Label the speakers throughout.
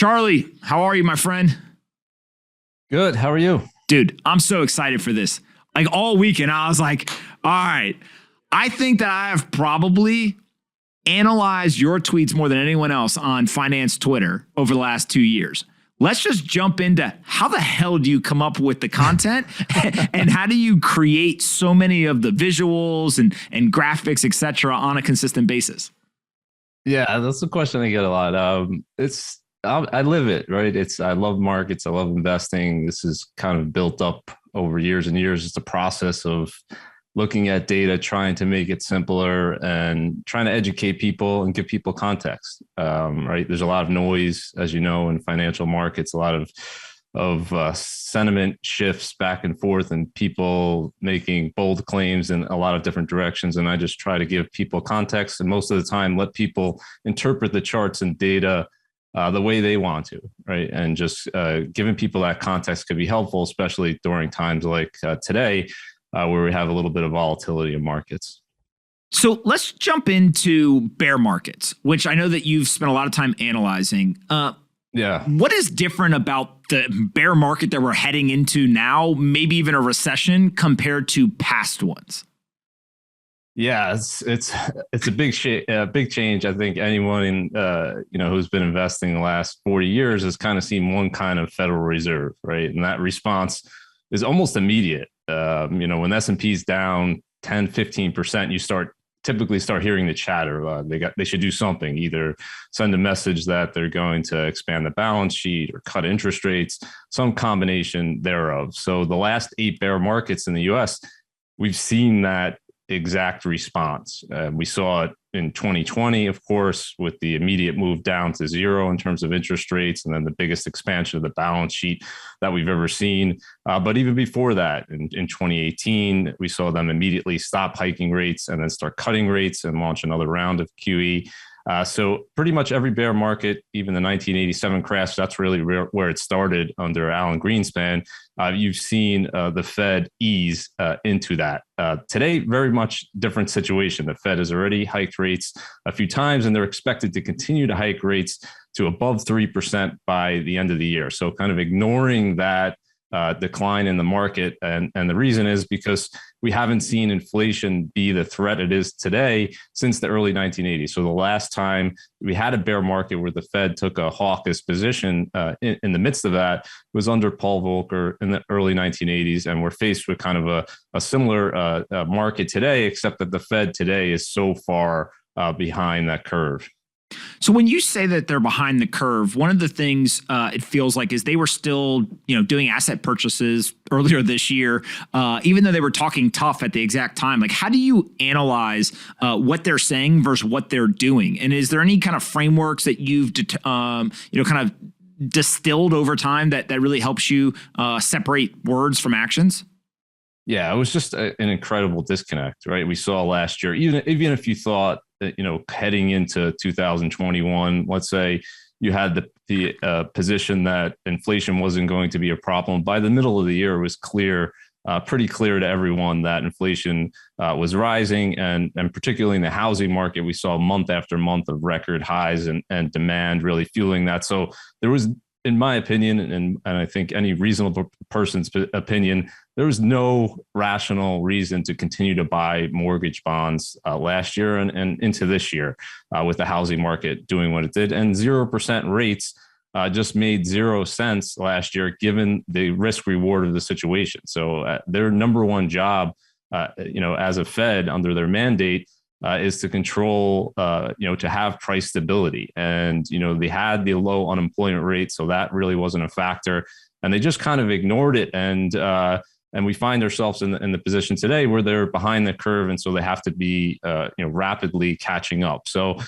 Speaker 1: Charlie, how are you, my friend?
Speaker 2: Good. How are you?
Speaker 1: Dude, I'm so excited for this. Like all weekend, I was like, all right, I think that I have probably analyzed your tweets more than anyone else on finance Twitter over the last 2 years. Let's just jump into how the hell do you come up with the content and how do you create so many of the visuals and graphics, et cetera, on a consistent basis?
Speaker 2: Yeah, that's the question I get a lot. I live it, right? I love markets. I love investing. This is kind of built up over years and years. It's a process of looking at data, trying to make it simpler and trying to educate people and give people context. Right? There's a lot of noise, as you know, in financial markets, a lot of sentiment shifts back and forth and people making bold claims in a lot of different directions. And I just try to give people context and most of the time let people interpret the charts and data the way they want to, right? And just giving people that context could be helpful, especially during times like today, where we have a little bit of volatility in markets.
Speaker 1: So let's jump into bear markets, which I know that you've spent a lot of time analyzing.
Speaker 2: Yeah.
Speaker 1: What is different about the bear market that we're heading into now, maybe even a recession compared to past ones?
Speaker 2: Yeah, it's a big change. I think anyone who's been investing the last 40 years has kind of seen one kind of Federal Reserve, right? And that response is almost immediate. When S&P is down 10, 15%, you typically start hearing the chatter. They should do something, either send a message that they're going to expand the balance sheet or cut interest rates, some combination thereof. So the last 8 bear markets in the US, we've seen that exact response. We saw it in 2020, of course, with the immediate move down to zero in terms of interest rates, and then the biggest expansion of the balance sheet that we've ever seen. But even before that, in 2018, we saw them immediately stop hiking rates and then start cutting rates and launch another round of QE. So pretty much every bear market, even the 1987 crash, that's really where it started under Alan Greenspan. You've seen the Fed ease into that. Today, very much different situation. The Fed has already hiked rates a few times, and they're expected to continue to hike rates to above 3% by the end of the year. So kind of ignoring that decline in the market. And the reason is because we haven't seen inflation be the threat it is today since the early 1980s. So the last time we had a bear market where the Fed took a hawkish position in the midst of that was under Paul Volcker in the early 1980s. And we're faced with kind of a similar market today, except that the Fed today is so far behind that curve.
Speaker 1: So when you say that they're behind the curve, one of the things it feels like is they were still, doing asset purchases earlier this year, even though they were talking tough at the exact time. Like, how do you analyze what they're saying versus what they're doing? And is there any kind of frameworks that you've, kind of distilled over time that really helps you separate words from actions?
Speaker 2: Yeah, it was just an incredible disconnect, right? We saw last year, even if you thought that, heading into 2021, let's say you had the position that inflation wasn't going to be a problem. By the middle of the year, it was pretty clear to everyone that inflation was rising, and particularly in the housing market, we saw month after month of record highs and demand really fueling that. So there was, in my opinion, and I think any reasonable person's opinion, there was no rational reason to continue to buy mortgage bonds last year and into this year with the housing market doing what it did. And 0% rates just made 0 sense last year, given the risk reward of the situation. So their number one job, as a Fed under their mandate, is to control, to have price stability. And, they had the low unemployment rate, so that really wasn't a factor. And they just kind of ignored it. And we find ourselves in the position today where they're behind the curve. And so they have to be, rapidly catching up. So,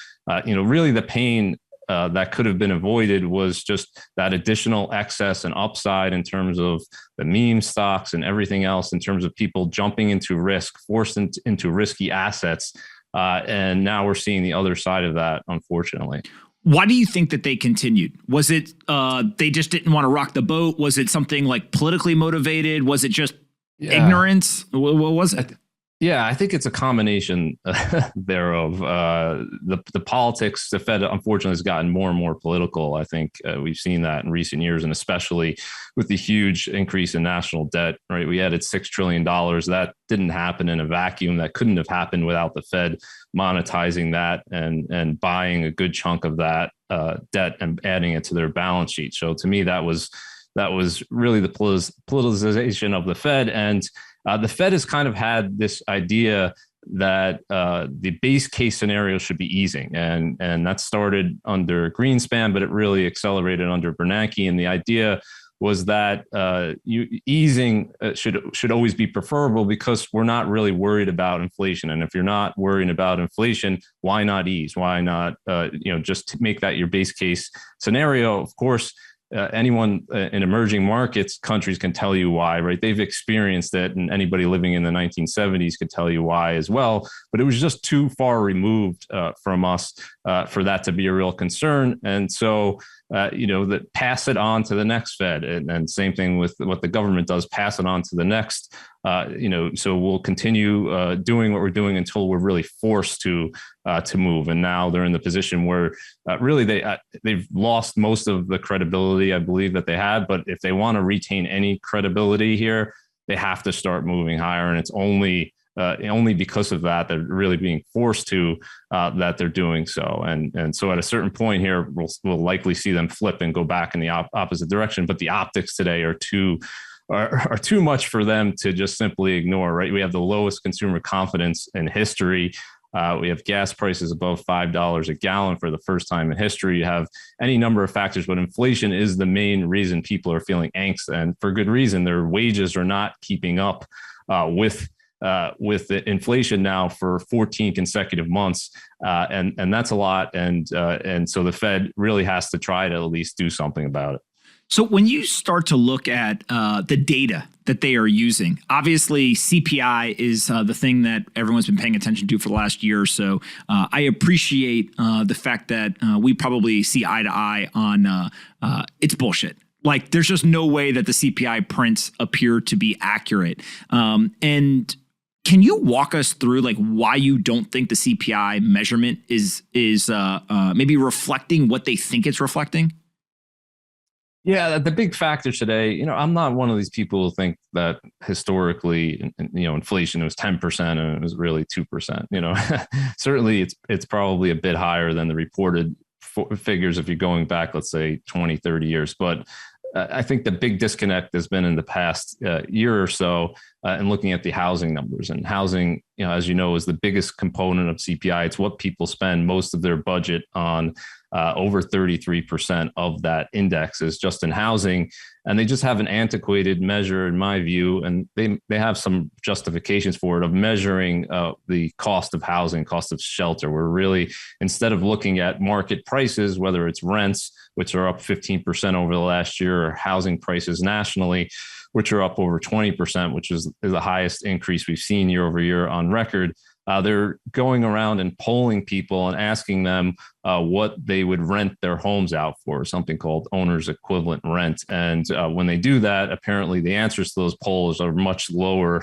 Speaker 2: really the pain that could have been avoided was just that additional excess and upside in terms of the meme stocks and everything else, in terms of people jumping into risk, forced into risky assets. And now we're seeing the other side of that, unfortunately.
Speaker 1: Why do you think that they continued? Was it they just didn't want to rock the boat? Was it something like politically motivated? Was it just ignorance? What was it?
Speaker 2: Yeah, I think it's a combination thereof. The politics, the Fed unfortunately has gotten more and more political. I think we've seen that in recent years, and especially with the huge increase in national debt. Right, we added $6 trillion. That didn't happen in a vacuum. That couldn't have happened without the Fed monetizing that and buying a good chunk of that debt and adding it to their balance sheet. So to me, that was really the politicization of the Fed. And the Fed has kind of had this idea that the base case scenario should be easing, and that started under Greenspan, but it really accelerated under Bernanke. And the idea was that easing should always be preferable because we're not really worried about inflation. And if you're not worrying about inflation, why not ease? Why not just make that your base case scenario? Of course, anyone in emerging markets countries can tell you why, right? They've experienced it, and anybody living in the 1970s could tell you why as well. But it was just too far removed from us for that to be a real concern. And so, that pass it on to the next Fed, and same thing with what the government does, pass it on to the next. So we'll continue doing what we're doing until we're really forced to move. And now they're in the position where really they've lost most of the credibility, I believe, that they had. But if they want to retain any credibility here, they have to start moving higher. And it's only because of that they're really being forced to that they're doing so. And so at a certain point here, we'll likely see them flip and go back in the opposite direction. But the optics today are too much for them to just simply ignore, right? We have the lowest consumer confidence in history. We have gas prices above $5 a gallon for the first time in history. You have any number of factors, but inflation is the main reason people are feeling angst, and for good reason. Their wages are not keeping up with the inflation now for 14 consecutive months, and that's a lot. And so the Fed really has to try to at least do something about it.
Speaker 1: So when you start to look at the data that they are using, obviously CPI is the thing that everyone's been paying attention to for the last year or so. I appreciate the fact that we probably see eye to eye on it's bullshit. Like, there's just no way that the CPI prints appear to be accurate. And can you walk us through like why you don't think the CPI measurement is maybe reflecting what they think it's reflecting?
Speaker 2: Yeah, the big factor today, I'm not one of these people who think that historically, inflation was 10% and it was really 2%. Certainly it's probably a bit higher than the reported figures if you're going back, let's say 20, 30 years. But I think the big disconnect has been in the past year or so and looking at the housing numbers. And housing, as you know, is the biggest component of CPI. It's what people spend most of their budget on. Over 33% of that index is just in housing. And they just have an antiquated measure, in my view, and they have some justifications for it, of measuring the cost of housing, cost of shelter. We're really, instead of looking at market prices, whether it's rents, which are up 15% over the last year, or housing prices nationally, which are up over 20%, which is the highest increase we've seen year over year on record. They're going around and polling people and asking them what they would rent their homes out for, something called owner's equivalent rent. And when they do that, apparently the answers to those polls are much lower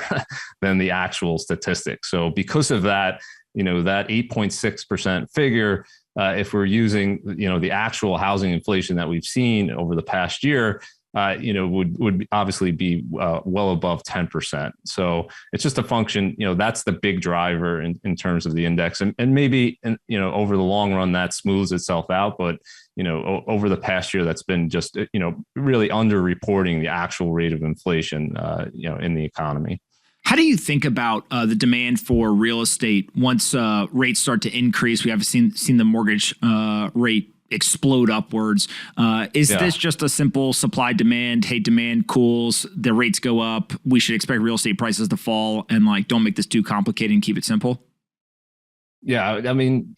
Speaker 2: than the actual statistics. So because of that, that 8.6% figure, if we're using, the actual housing inflation that we've seen over the past year, would obviously be well above 10%. So it's just a function, that's the big driver in terms of the index. And maybe, over the long run, that smooths itself out. But, over the past year, that's been just, really underreporting the actual rate of inflation, in the economy.
Speaker 1: How do you think about the demand for real estate once rates start to increase? We have seen the mortgage rate explode upwards. Is this just a simple supply demand? Hey, demand cools, the rates go up, we should expect real estate prices to fall, and don't make this too complicated and keep it simple?
Speaker 2: Yeah, I mean,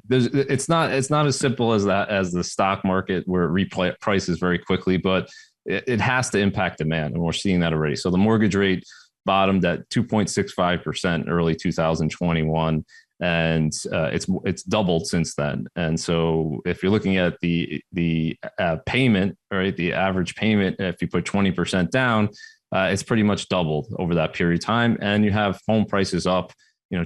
Speaker 2: it's not as simple as that, as the stock market, where it reprices very quickly, but it has to impact demand, and we're seeing that already. So the mortgage rate bottomed at 2.65% early 2021. And it's doubled since then. And so if you're looking at the payment, right, the average payment, if you put 20% down, it's pretty much doubled over that period of time. And you have home prices up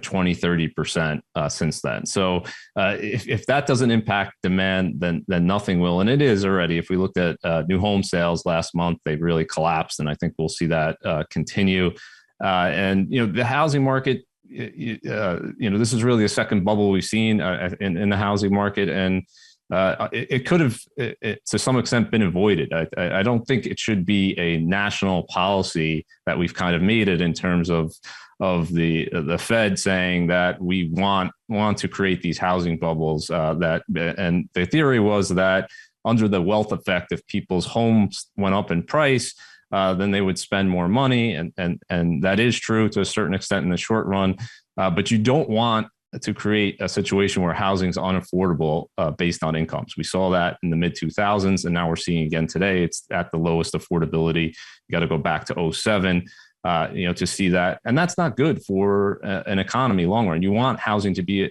Speaker 2: 20, 30% since then. So if that doesn't impact demand, then nothing will. And it is already. If we looked at new home sales last month, they really collapsed. And I think we'll see that continue. And the housing market, this is really the second bubble we've seen in the housing market. And it could have, to some extent, been avoided. I don't think it should be a national policy that we've kind of made it in terms of the Fed saying that we want to create these housing bubbles. And the theory was that under the wealth effect, if people's homes went up in price, then they would spend more money, and that is true to a certain extent in the short run. But you don't want to create a situation where housing is unaffordable based on incomes. We saw that in the mid 2000s, and now we're seeing again today. It's at the lowest affordability. You got to go back to 2007. To see that. And that's not good for an economy long run. You want housing to be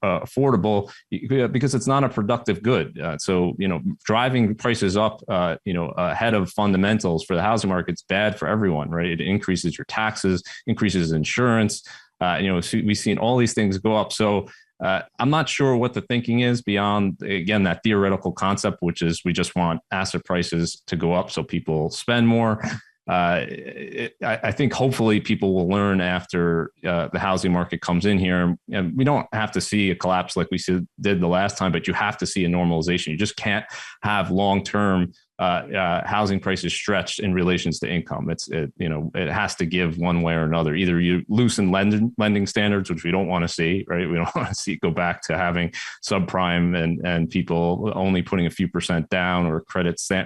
Speaker 2: affordable because it's not a productive good. So driving prices up, ahead of fundamentals for the housing market is bad for everyone, right? It increases your taxes, increases insurance. We've seen all these things go up. So I'm not sure what the thinking is beyond, again, that theoretical concept, which is we just want asset prices to go up so people spend more. I think hopefully people will learn after the housing market comes in here, and we don't have to see a collapse like we did the last time, but you have to see a normalization. You just can't have long-term housing prices stretched in relations to income. It has to give one way or another. Either you loosen lending standards, which we don't want to see, right? We don't want to see go back to having subprime and people only putting a few percent down, or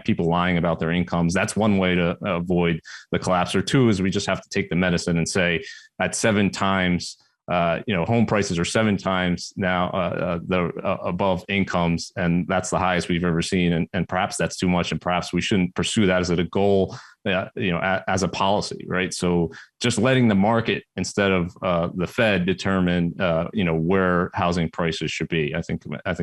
Speaker 2: people lying about their incomes. That's one way to avoid the collapse. Or two is we just have to take the medicine and say at 7 times. Home prices are 7 times now above incomes, and that's the highest we've ever seen. And perhaps that's too much, and perhaps we shouldn't pursue that as a goal, as a policy, right? So just letting the market instead of the Fed determine, where housing prices should be. I think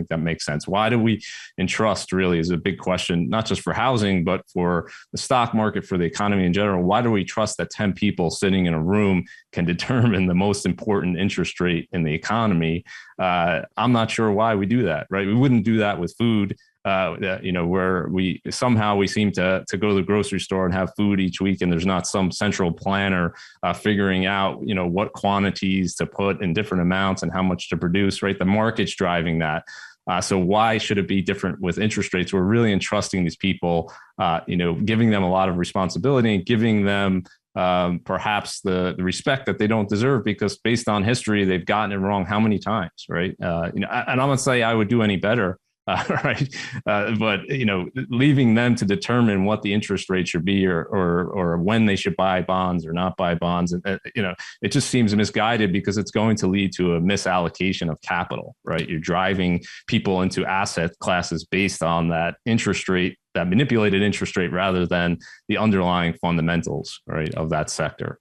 Speaker 2: that makes sense. Why do we entrust really is a big question, not just for housing, but for the stock market, for the economy in general. Why do we trust that 10 people sitting in a room can determine the most important interest rate in the economy? I'm not sure why we do that, right? We wouldn't do that with food. Where we seem to go to the grocery store and have food each week, and there's not some central planner figuring out, what quantities to put in different amounts and how much to produce, right? The market's driving that. So why should it be different with interest rates? We're really entrusting these people, giving them a lot of responsibility and giving them perhaps the respect that they don't deserve, because based on history, they've gotten it wrong how many times, right? And I'm gonna say I would do any better. Right. But, leaving them to determine what the interest rate should be or when they should buy bonds or not buy bonds. And, it just seems misguided because it's going to lead to a misallocation of capital. Right. You're driving people into asset classes based on that interest rate, that manipulated interest rate, rather than the underlying fundamentals, right, of that sector.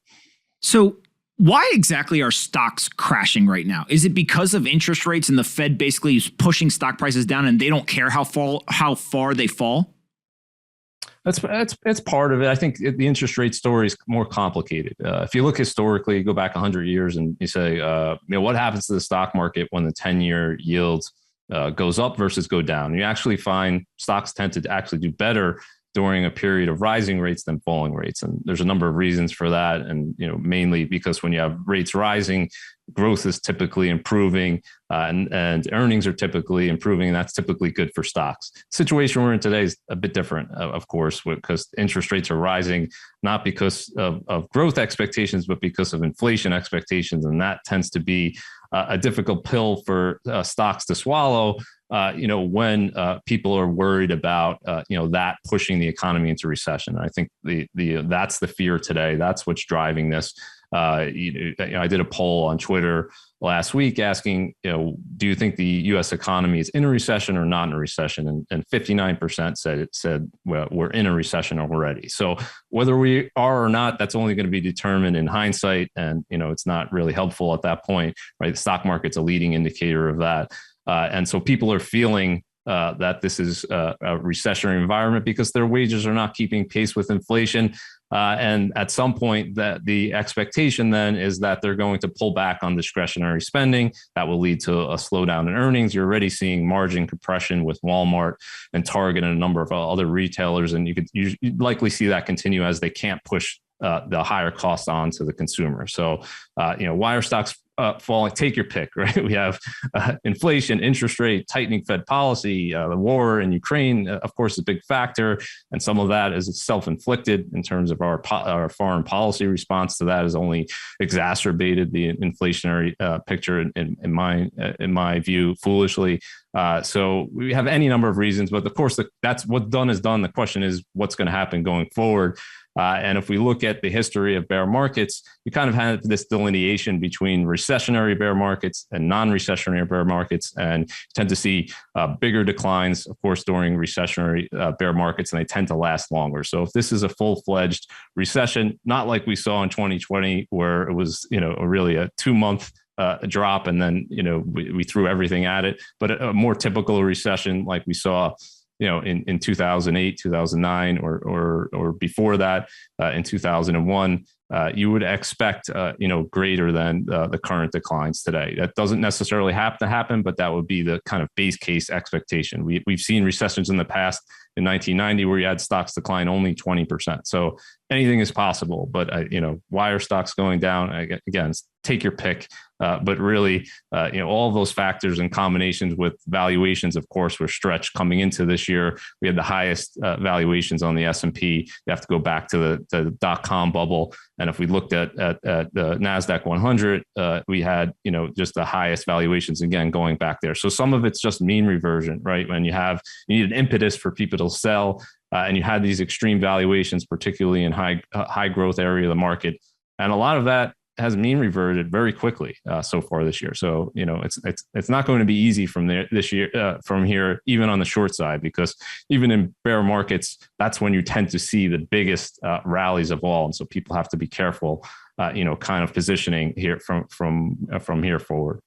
Speaker 1: So why exactly are stocks crashing right now? Is it because of interest rates and the Fed basically is pushing stock prices down and they don't care how far they fall?
Speaker 2: That's part of it. I think the interest rate story is more complicated. If you look historically, you go back 100 years and you say, what happens to the stock market when the 10-year yield goes up versus go down? You actually find stocks tend to actually do better during a period of rising rates than falling rates. And there's a number of reasons for that. And, mainly because when you have rates rising, growth is typically improving and earnings are typically improving. And that's typically good for stocks. The situation we're in today is a bit different, of course, because interest rates are rising, not because of growth expectations, but because of inflation expectations. And that tends to be a difficult pill for stocks to swallow. When people are worried about, that pushing the economy into recession. I think that's the fear today. That's what's driving this. I did a poll on Twitter last week asking, do you think the U.S. economy is in a recession or not in a recession? And 59% said, well, we're in a recession already. So whether we are or not, that's only going to be determined in hindsight. And, it's not really helpful at that point, right? The stock market's a leading indicator of that. And so people are feeling that this is a recessionary environment because their wages are not keeping pace with inflation. And at some point, that the expectation then is that they're going to pull back on discretionary spending. That will lead to a slowdown in earnings. You're already seeing margin compression with Walmart and Target and a number of other retailers, and you'd likely see that continue as they can't push the higher cost on to the consumer. So, why are stocks falling? Take your pick, right? We have inflation, interest rate, tightening Fed policy, the war in Ukraine, of course, is a big factor. And some of that is self-inflicted in terms of our foreign policy response to that has only exacerbated the inflationary picture in my view, foolishly. So we have any number of reasons, but of course, that's what's done is done. The question is what's going to happen going forward. And if we look at the history of bear markets, you kind of have this delineation between recessionary bear markets and non-recessionary bear markets, and you tend to see bigger declines, of course, during recessionary bear markets, and they tend to last longer. So if this is a full-fledged recession, not like we saw in 2020, where it was, really a 2-month drop, and then, we threw everything at it, but a more typical recession like we saw in 2008, 2009, or before that, in 2001, you would expect, greater than the current declines today. That doesn't necessarily have to happen, but that would be the kind of base case expectation. We've seen recessions in the past in 1990 where you had stocks decline only 20%. So anything is possible, but why are stocks going down? Again, take your pick. But really, all of those factors in combinations with valuations, of course, were stretched coming into this year. We had the highest valuations on the S&P. You have to go back to the dot-com bubble. And if we looked at the NASDAQ 100, we had, just the highest valuations, again, going back there. So some of it's just mean reversion, right? When you need an impetus for people to sell, and you had these extreme valuations, particularly in high growth area of the market. And a lot of that has mean reverted very quickly so far this year. So, it's not going to be easy from here, even on the short side, because even in bear markets, that's when you tend to see the biggest rallies of all. And so people have to be careful, kind of positioning here from here forward.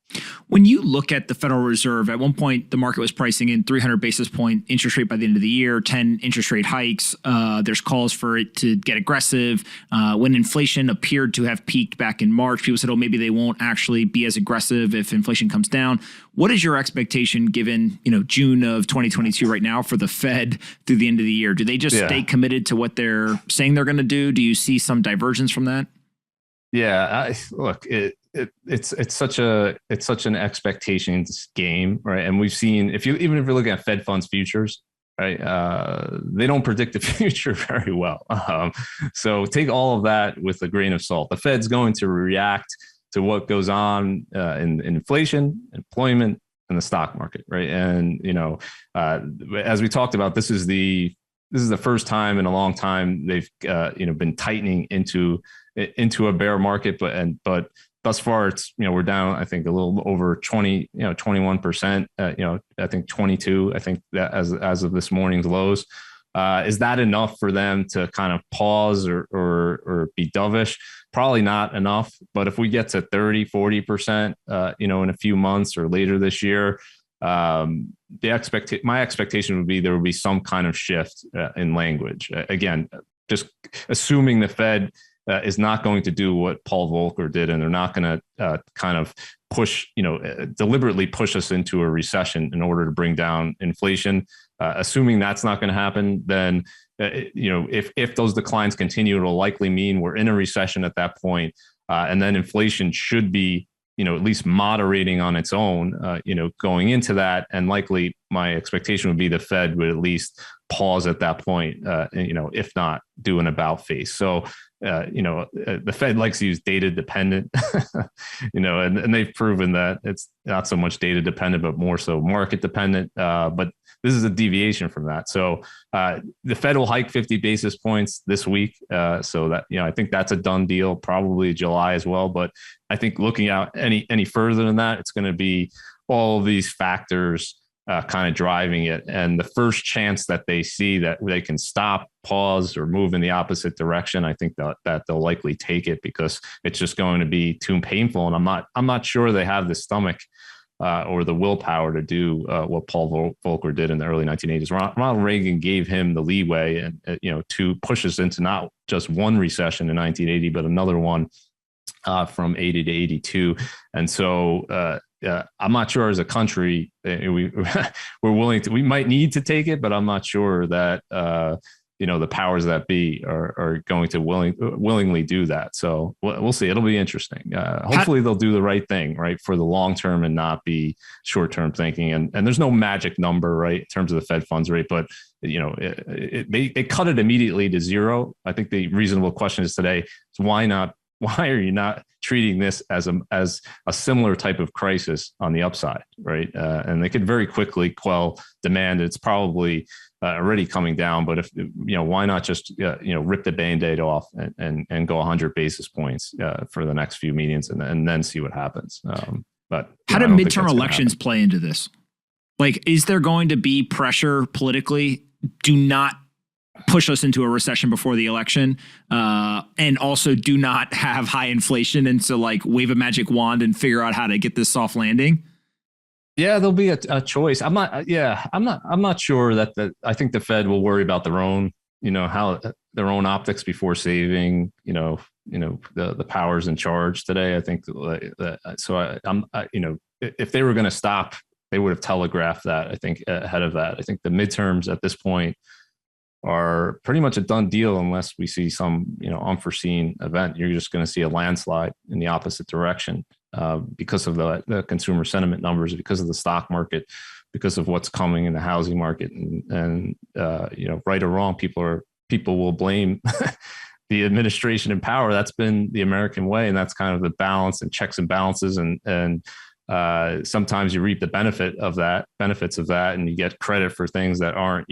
Speaker 1: When you look at the Federal Reserve, at one point, the market was pricing in 300 basis point interest rate by the end of the year, 10 interest rate hikes. There's calls for it to get aggressive. When inflation appeared to have peaked back in March, people said, maybe they won't actually be as aggressive if inflation comes down. What is your expectation given, June of 2022 right now for the Fed through the end of the year? Do they just stay committed to what they're saying they're going to do? Do you see some divergence from that?
Speaker 2: Yeah, look, it's such an expectations game, right? And we've seen even if you're looking at Fed funds futures, right, they don't predict the future very well. So take all of that with a grain of salt. The Fed's going to react to what goes on in inflation, employment, and the stock market, right? And as we talked about, this is the first time in a long time they've been tightening into a bear market, but thus far it's we're down, I think, a little over 21%, I think 22, I think that as of this morning's lows. Is that enough for them to kind of pause or be dovish? Probably not enough, but if we get to 30-40%, in a few months or later this year, my expectation would be there would be some kind of shift in language. Again, just assuming the Fed is not going to do what Paul Volcker did, and they're not going to kind of push, deliberately push us into a recession in order to bring down inflation. Assuming that's not going to happen, then if those declines continue, it'll likely mean we're in a recession at that point, and then inflation should be at least moderating on its own, going into that. And likely my expectation would be the Fed would at least pause at that point, if not do an about face. So, the Fed likes to use data dependent, and they've proven that it's not so much data dependent, but more so market dependent. But this is a deviation from that. So the Fed will hike 50 basis points this week. So that, I think that's a done deal, probably July as well. But I think looking out any further than that, it's going to be all of these factors kind of driving it. And the first chance that they see that they can stop, pause, or move in the opposite direction, I think that they'll likely take it, because it's just going to be too painful. And I'm not sure they have the stomach or the willpower to do what Paul Volcker did in the early 1980s. Ronald Reagan gave him the leeway and to push us into not just one recession in 1980, but another one from 80 to 82. And so I'm not sure as a country we're willing to. We might need to take it, but I'm not sure that the powers that be are going to willingly do that. So we'll see. It'll be interesting. Hopefully they'll do the right thing, right, for the long term and not be short term thinking. And there's no magic number, right, in terms of the Fed funds rate, but they cut it immediately to zero. I think the reasonable question is today is why not? Why are you not treating this as a similar type of crisis on the upside, right? And they could very quickly quell demand. It's probably already coming down, but if why not just rip the Band-Aid off and go 100 basis points for the next few meetings and then see what happens. But
Speaker 1: how do midterm elections play into this? Like, is there going to be pressure politically? Do not push us into a recession before the election, and also do not have high inflation, and so like wave a magic wand and figure out how to get this soft landing.
Speaker 2: Yeah, there'll be a choice. I'm not sure that I think the Fed will worry about their own optics before saving the powers in charge today. I think if they were going to stop, they would have telegraphed that. I think ahead of that. I think the midterms at this point are pretty much a done deal unless we see some unforeseen event. You're just going to see a landslide in the opposite direction because of the consumer sentiment numbers, because of the stock market, because of what's coming in the housing market, and right or wrong, people will blame the administration in power. That's been the American way, and that's kind of the balance and checks and balances, and sometimes you reap the benefits of that, and you get credit for things that aren't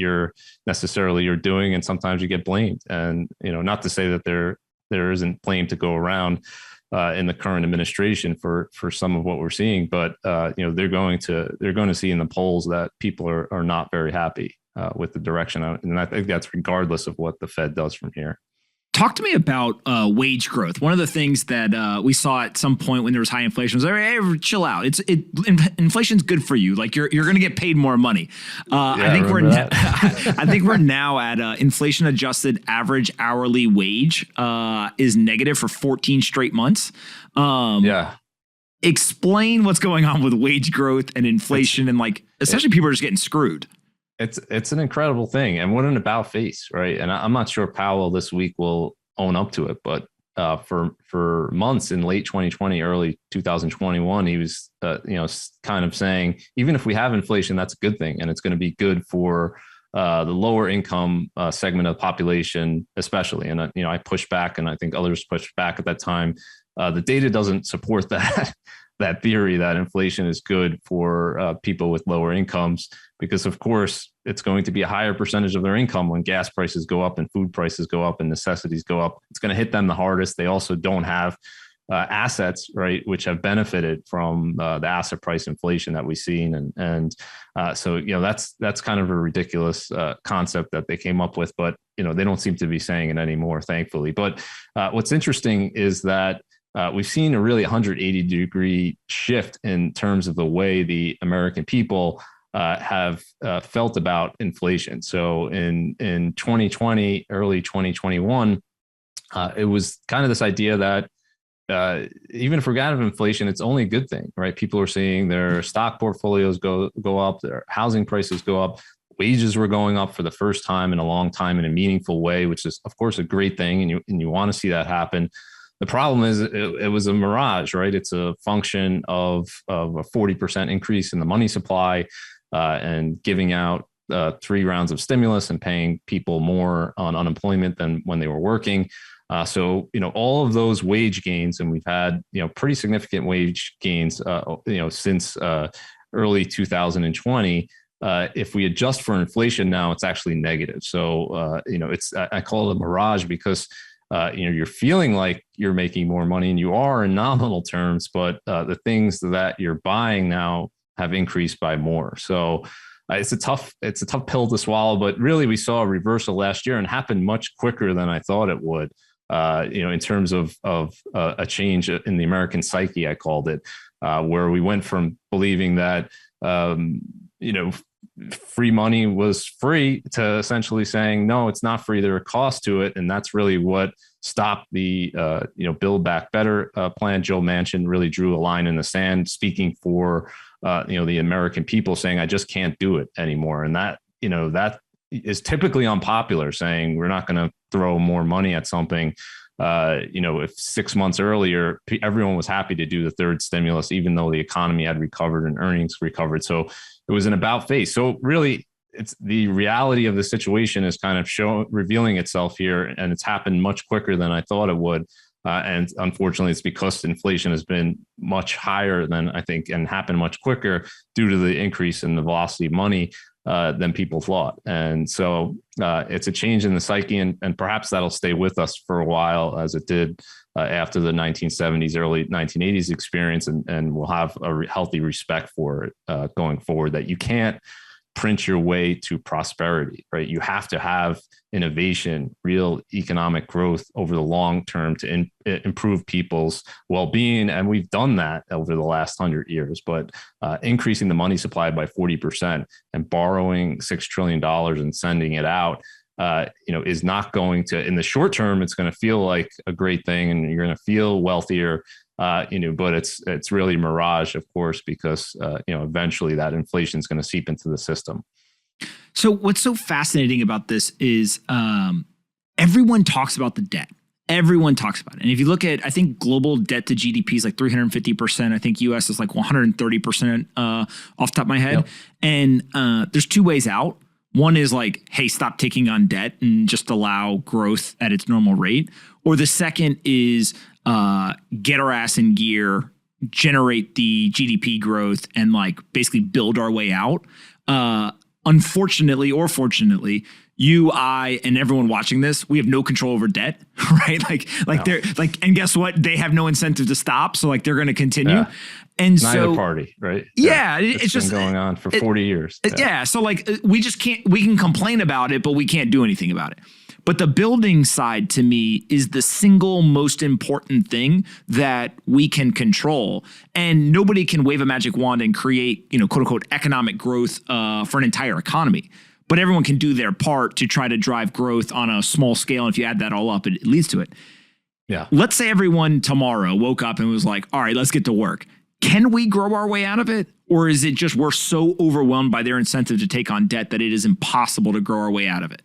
Speaker 2: necessarily your doing, and sometimes you get blamed. And not to say that there isn't blame to go around in the current administration for some of what we're seeing, but they're going to see in the polls that people are not very happy with the direction, and I think that's regardless of what the Fed does from here.
Speaker 1: Talk to me about wage growth. One of the things that we saw at some point when there was high inflation was, hey, chill out. Inflation's good for you. Like you're going to get paid more money. I think we're now at inflation adjusted average hourly wage is negative for 14 straight months. Explain what's going on with wage growth and inflation, and essentially people are just getting screwed.
Speaker 2: It's an incredible thing, and what an about face, right? And I'm not sure Powell this week will own up to it, but for months in late 2020, early 2021, he was kind of saying, even if we have inflation, that's a good thing, and it's going to be good for the lower income segment of the population, especially. And I pushed back, and I think others pushed back at that time. The data doesn't support that theory that inflation is good for people with lower incomes, because of course it's going to be a higher percentage of their income when gas prices go up and food prices go up and necessities go up. It's going to hit them the hardest. They also don't have assets, right, which have benefited from the asset price inflation that we've seen. So that's kind of a ridiculous concept that they came up with, but they don't seem to be saying it anymore, thankfully. But what's interesting is that we've seen a really 180-degree shift in terms of the way the American people have felt about inflation. So in 2020, early 2021, it was kind of this idea that even if we're out of inflation, it's only a good thing, right? People are seeing their stock portfolios go up, their housing prices go up, wages were going up for the first time in a long time in a meaningful way, which is of course a great thing, and you want to see that happen. The problem is it was a mirage, right? It's a function of a 40% increase in the money supply and giving out 3 rounds of stimulus and paying people more on unemployment than when they were working. So all of those wage gains, and we've had pretty significant wage gains since early 2020. If we adjust for inflation now, it's actually negative. So I call it a mirage because you're feeling like you're making more money, and you are in nominal terms, but the things that you're buying now have increased by more. So it's a tough pill to swallow, but really we saw a reversal last year and happened much quicker than I thought it would. In terms of a change in the American psyche, I called it. where we went from believing that, free money was free to essentially saying, no, it's not free. There are costs to it. And that's really what stopped the, Build Back Better plan. Joe Manchin really drew a line in the sand, speaking for, the American people, saying, I just can't do it anymore. And that is typically unpopular, saying we're not going to throw more money at something. If 6 months earlier, everyone was happy to do the third stimulus, even though the economy had recovered and earnings recovered. So it was an about face. So really, it's the reality of the situation is kind of revealing itself here, and it's happened much quicker than I thought it would. And unfortunately, it's because inflation has been much higher than I think, and happened much quicker due to the increase in the velocity of money than people thought. And so it's a change in the psyche, and perhaps that'll stay with us for a while, as it did after the 1970s, early 1980s experience, and we'll have a healthy respect for it going forward, that you can't print your way to prosperity, right? You have to have innovation, real economic growth over the long term to improve people's well-being. And we've done that over the last 100 years, but increasing the money supply by 40% and borrowing $6 trillion and sending it out, is not going to, in the short term, it's going to feel like a great thing and you're going to feel wealthier, but it's really mirage, of course, because, eventually that inflation is going to seep into the system.
Speaker 1: So what's so fascinating about this is everyone talks about the debt. Everyone talks about it. And if you look at, I think global debt to GDP is like 350%. I think US is like 130% off the top of my head. Yep. And there's two ways out. One is like, hey, stop taking on debt and just allow growth at its normal rate. Or the second is get our ass in gear, generate the GDP growth, and like basically build our way out. Unfortunately or fortunately, you, I, and everyone watching this, we have no control over debt, right? No. They're like, and guess what? They have no incentive to stop. So like they're going to continue. Yeah. And
Speaker 2: neither party, right?
Speaker 1: Yeah. It's just
Speaker 2: been going on for 40 years.
Speaker 1: Yeah. So like we can complain about it, but we can't do anything about it. But the building side, to me, is the single most important thing that we can control. And nobody can wave a magic wand and create, quote unquote, economic growth for an entire economy. But everyone can do their part to try to drive growth on a small scale. And if you add that all up, it leads to it.
Speaker 2: Yeah.
Speaker 1: Let's say everyone tomorrow woke up and was like, all right, let's get to work. Can we grow our way out of it? Or is it just we're so overwhelmed by their incentive to take on debt that it is impossible to grow our way out of it?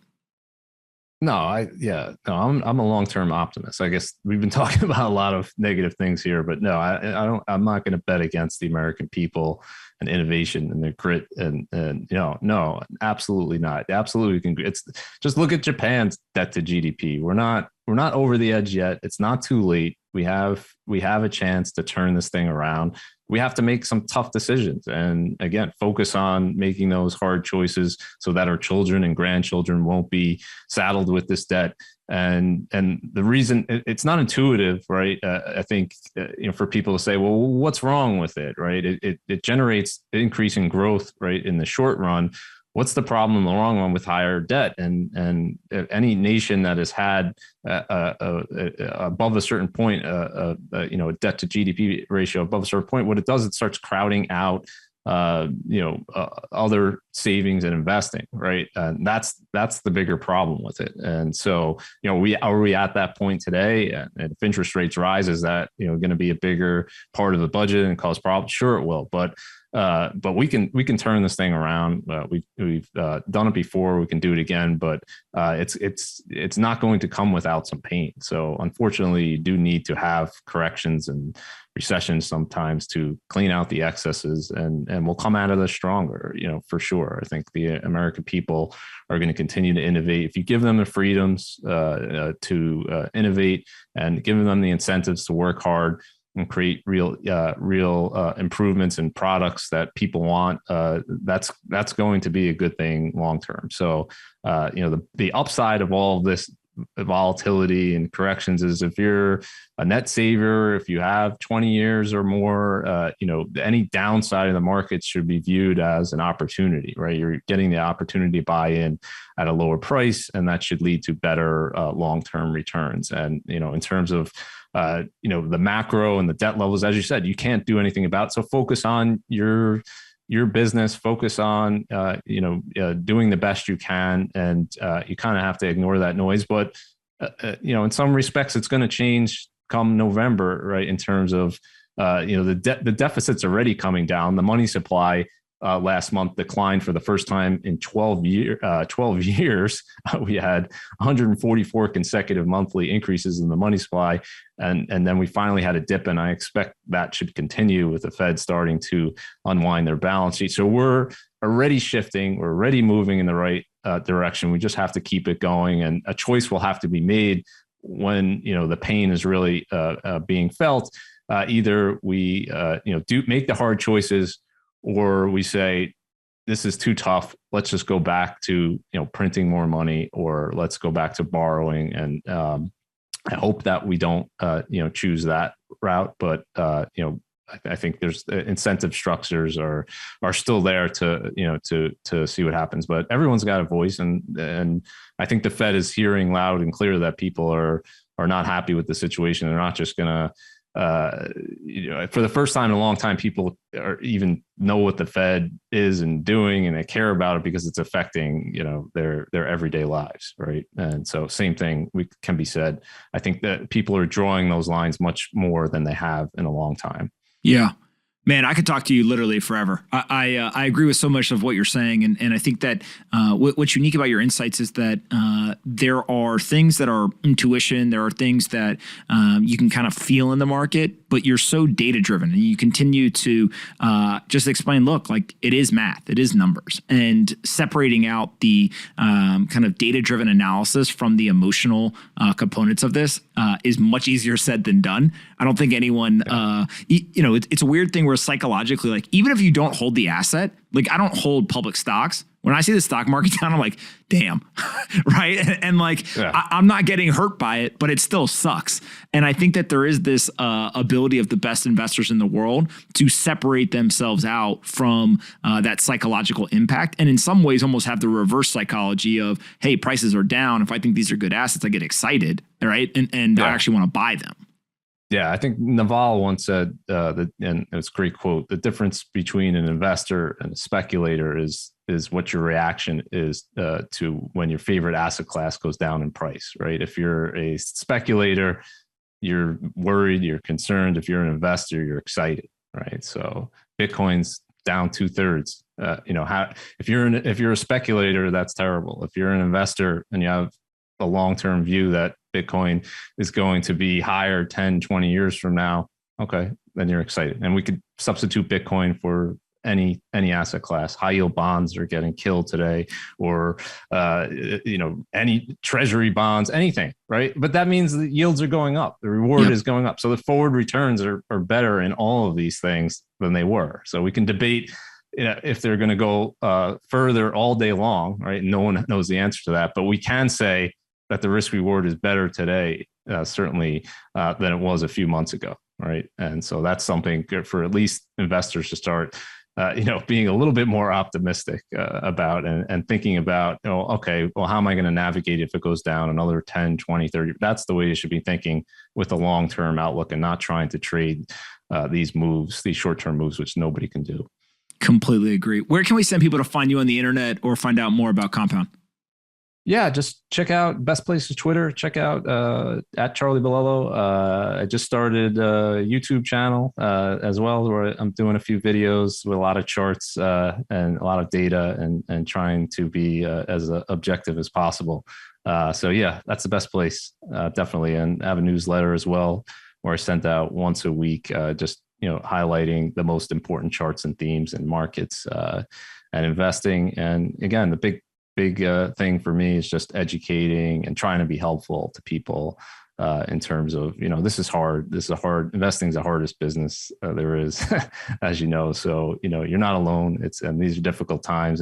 Speaker 2: No, I'm a long-term optimist. I guess we've been talking about a lot of negative things here, but no, I'm not going to bet against the American people and innovation and their grit and no, absolutely not. Absolutely can. It's just look at Japan's debt to GDP. We're not over the edge yet. It's not too late. We have a chance to turn this thing around. We have to make some tough decisions and again, focus on making those hard choices so that our children and grandchildren won't be saddled with this debt. And the reason it's not intuitive, right? I think, for people to say, well, what's wrong with it, right? It generates increasing growth, right? In the short run. What's the problem in the long run with higher debt? And any nation that has had above a certain point, a debt to GDP ratio above a certain point, what it does, it starts crowding out, other savings and investing, right? And that's the bigger problem with it. And so, are we at that point today? And if interest rates rise, is that going to be a bigger part of the budget and cause problems? Sure, it will, but we can turn this thing around. We've done it before. We can do it again, but it's not going to come without some pain. So unfortunately, you do need to have corrections and recessions sometimes to clean out the excesses, and we'll come out of this stronger. For sure. I think the American people are going to continue to innovate if you give them the freedoms to innovate and give them the incentives to work hard and create real improvements in products that people want. That's going to be a good thing long term. So the upside of all of this volatility and corrections is if you're a net saver, if you have 20 years or more, any downside of the market should be viewed as an opportunity, right? You're getting the opportunity to buy in at a lower price, and that should lead to better long-term returns. And, in terms of, the macro and the debt levels, as you said, you can't do anything about it. So focus on your business, focus on, doing the best you can. And you kind of have to ignore that noise. But, in some respects, it's going to change come November, right? In terms of, the deficit's already coming down. The money supply last month declined for the first time in 12 years. We had 144 consecutive monthly increases in the money supply. And then we finally had a dip, and I expect that should continue with the Fed starting to unwind their balance sheet. So we're already shifting, we're already moving in the right direction. We just have to keep it going, and a choice will have to be made when the pain is really being felt. Either we do make the hard choices, or we say, this is too tough. Let's just go back to, printing more money, or let's go back to borrowing. And I hope that we don't, choose that route. But, I think there's incentive structures are still there to see what happens. But everyone's got a voice. And I think the Fed is hearing loud and clear that people are not happy with the situation. They're not just going to, for the first time in a long time, people even know what the Fed is and doing, and they care about it because it's affecting, their everyday lives. Right. And so same thing can be said. I think that people are drawing those lines much more than they have in a long time.
Speaker 1: Yeah. Man, I could talk to you literally forever. I agree with so much of what you're saying. And I think that what's unique about your insights is that there are things that are intuition. There are things that you can kind of feel in the market, but you're so data driven, and you continue to just explain, look, like it is math, it is numbers, and separating out the kind of data driven analysis from the emotional components of this is much easier said than done. I don't think anyone, it's a weird thing where psychologically, like even if you don't hold the asset, like I don't hold public stocks. When I see the stock market down, I'm like, damn, right? And like, yeah. I'm not getting hurt by it, but it still sucks. And I think that there is this ability of the best investors in the world to separate themselves out from that psychological impact. And in some ways almost have the reverse psychology of, hey, prices are down. If I think these are good assets, I get excited, right? And I actually want to buy them.
Speaker 2: Yeah, I think Naval once said and it's a great quote, the difference between an investor and a speculator is what your reaction is to when your favorite asset class goes down in price, right? If you're a speculator, you're worried, you're concerned. If you're an investor, you're excited, right? So Bitcoin's down 2/3. If you're a speculator, that's terrible. If you're an investor and you have a long-term view that Bitcoin is going to be higher 10, 20 years from now, okay, then you're excited. And we could substitute Bitcoin for any asset class. High yield bonds are getting killed today, or any treasury bonds, anything, right? But that means the yields are going up. The reward is going up. So the forward returns are better in all of these things than they were. So we can debate if they're going to go further all day long, right? No one knows the answer to that, but we can say that the risk reward is better today, certainly than it was a few months ago, right? And so that's something for at least investors to start, being a little bit more optimistic about and thinking about, okay, well, how am I going to navigate if it goes down another 10, 20, 30? That's the way you should be thinking with a long-term outlook, and not trying to trade these short-term moves, which nobody can do.
Speaker 1: Completely agree. Where can we send people to find you on the internet or find out more about Compound?
Speaker 2: Yeah, just check out, best place is Twitter. Check out at Charlie Bilello. I just started a YouTube channel as well, where I'm doing a few videos with a lot of charts and a lot of data, and trying to be as objective as possible. So yeah, that's the best place, definitely. And I have a newsletter as well, where I send out once a week, just highlighting the most important charts and themes and markets and investing. And again, the big thing for me is just educating and trying to be helpful to people in terms of, this is hard. Investing is the hardest business there is, as you know. So, you're not alone. And these are difficult times,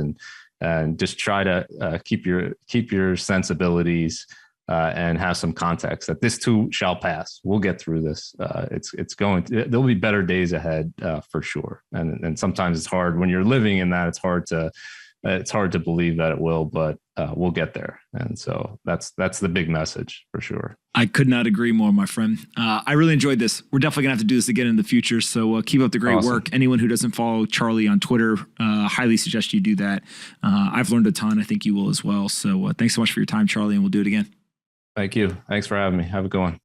Speaker 2: and just try to keep your sensibilities and have some context that this too shall pass. We'll get through this. There'll be better days ahead for sure. And sometimes it's hard when you're living in that. It's hard to believe that it will, but we'll get there. And so that's the big message for sure.
Speaker 1: I could not agree more, my friend. I really enjoyed this. We're definitely gonna have to do this again in the future. So keep up the great work. Anyone who doesn't follow Charlie on Twitter, highly suggest you do that. I've learned a ton. I think you will as well. So thanks so much for your time, Charlie, and we'll do it again.
Speaker 2: Thank you. Thanks for having me. Have a good one.